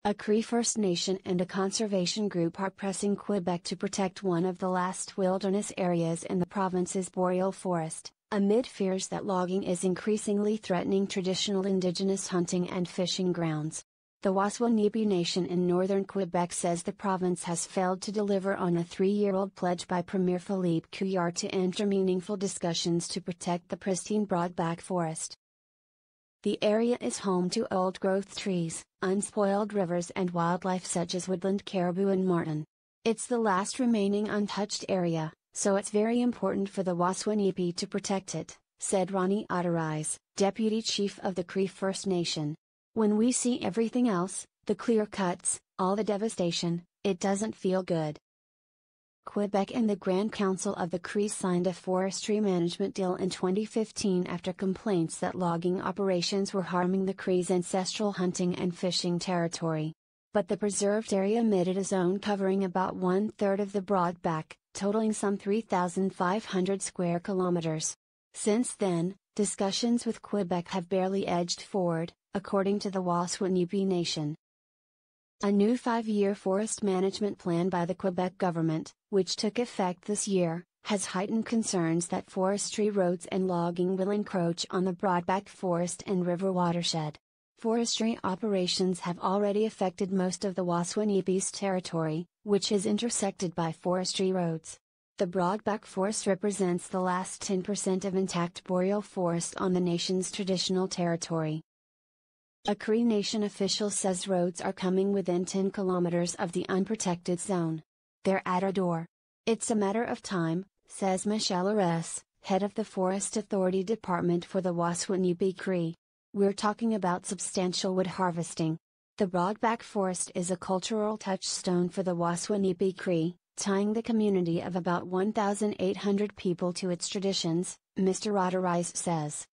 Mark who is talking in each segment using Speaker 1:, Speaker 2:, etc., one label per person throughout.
Speaker 1: A Cree First Nation and a conservation group are pressing Quebec to protect one of the last wilderness areas in the province's boreal forest, amid fears that logging is increasingly threatening traditional Indigenous hunting and fishing grounds. The Waswanipi Nation in northern Quebec says the province has failed to deliver on a 3-year-old pledge by Premier Philippe Couillard to enter meaningful discussions to protect the pristine Broadback Forest. The area is home to old-growth trees, unspoiled rivers and wildlife such as woodland caribou and marten. It's the last remaining untouched area, so it's very important for the Waswanipi to protect it, said Ronnie Otterise, Deputy Chief of the Cree First Nation. When we see everything else, the clear cuts, all the devastation, it doesn't feel good. Quebec and the Grand Council of the Cree signed a forestry management deal in 2015 after complaints that logging operations were harming the Cree's ancestral hunting and fishing territory. But the preserved area emitted a zone covering about 1/3 of the Broadback, totaling some 3,500 square kilometers. Since then, discussions with Quebec have barely edged forward, according to the Waswanipi Nation. A new 5-year forest management plan by the Quebec government, which took effect this year, has heightened concerns that forestry roads and logging will encroach on the Broadback Forest and river watershed. Forestry operations have already affected most of the Waswanipi's territory, which is intersected by forestry roads. The Broadback Forest represents the last 10% of intact boreal forest on the nation's traditional territory. A Cree Nation official says roads are coming within 10 kilometers of the unprotected zone. They're at our door. It's a matter of time, says Michelle Ores, head of the Forest Authority Department for the Waswanipi Cree. We're talking about substantial wood harvesting. The Broadback Forest is a cultural touchstone for the Waswanipi Cree, tying the community of about 1,800 people to its traditions, Mr. Otterise says.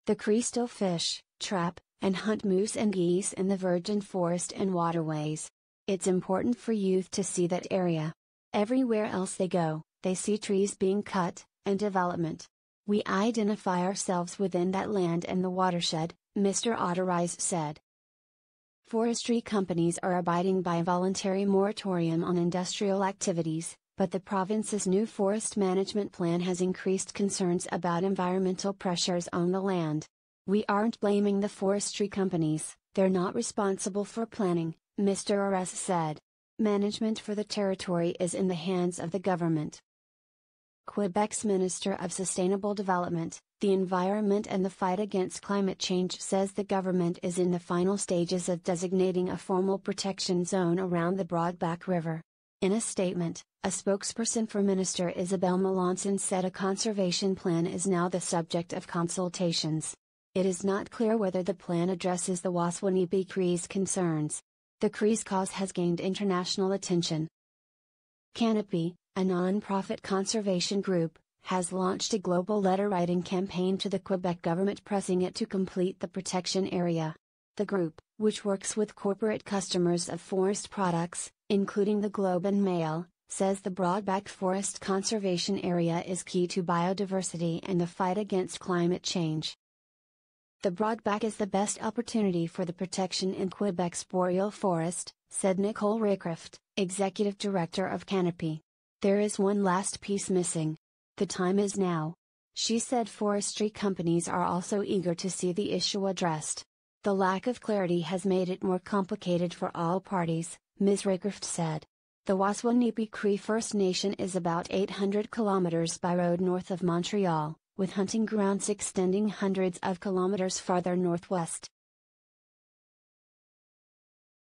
Speaker 1: The Cree still fish, trap, and hunt moose and geese in the virgin forest and waterways. It's important for youth to see that area. Everywhere else they go, they see trees being cut, and development. We identify ourselves within that land and the watershed, Mr. Otterise said. Forestry companies are abiding by a voluntary moratorium on industrial activities, but the province's new forest management plan has increased concerns about environmental pressures on the land. We aren't blaming the forestry companies, they're not responsible for planning, Mr. Ores said. Management for the territory is in the hands of the government. Quebec's Minister of Sustainable Development, the Environment and the Fight Against Climate Change says the government is in the final stages of designating a formal protection zone around the Broadback River. In a statement, a spokesperson for Minister Isabelle Melanson said a conservation plan is now the subject of consultations. It is not clear whether the plan addresses the Waswanipi Cree's concerns. The Cree's cause has gained international attention. Canopy, a non-profit conservation group, has launched a global letter-writing campaign to the Quebec government pressing it to complete the protection area. The group, which works with corporate customers of forest products, including the Globe and Mail, says the Broadback Forest Conservation Area is key to biodiversity and the fight against climate change. The Broadback is the best opportunity for the protection in Quebec's boreal forest, said Nicole Rickraft, Executive Director of Canopy. There is one last piece missing. The time is now. She said forestry companies are also eager to see the issue addressed. The lack of clarity has made it more complicated for all parties, Ms. Rickraft said. The Waswanipi Cree First Nation is about 800 kilometers by road north of Montreal, with hunting grounds extending hundreds of kilometers farther northwest.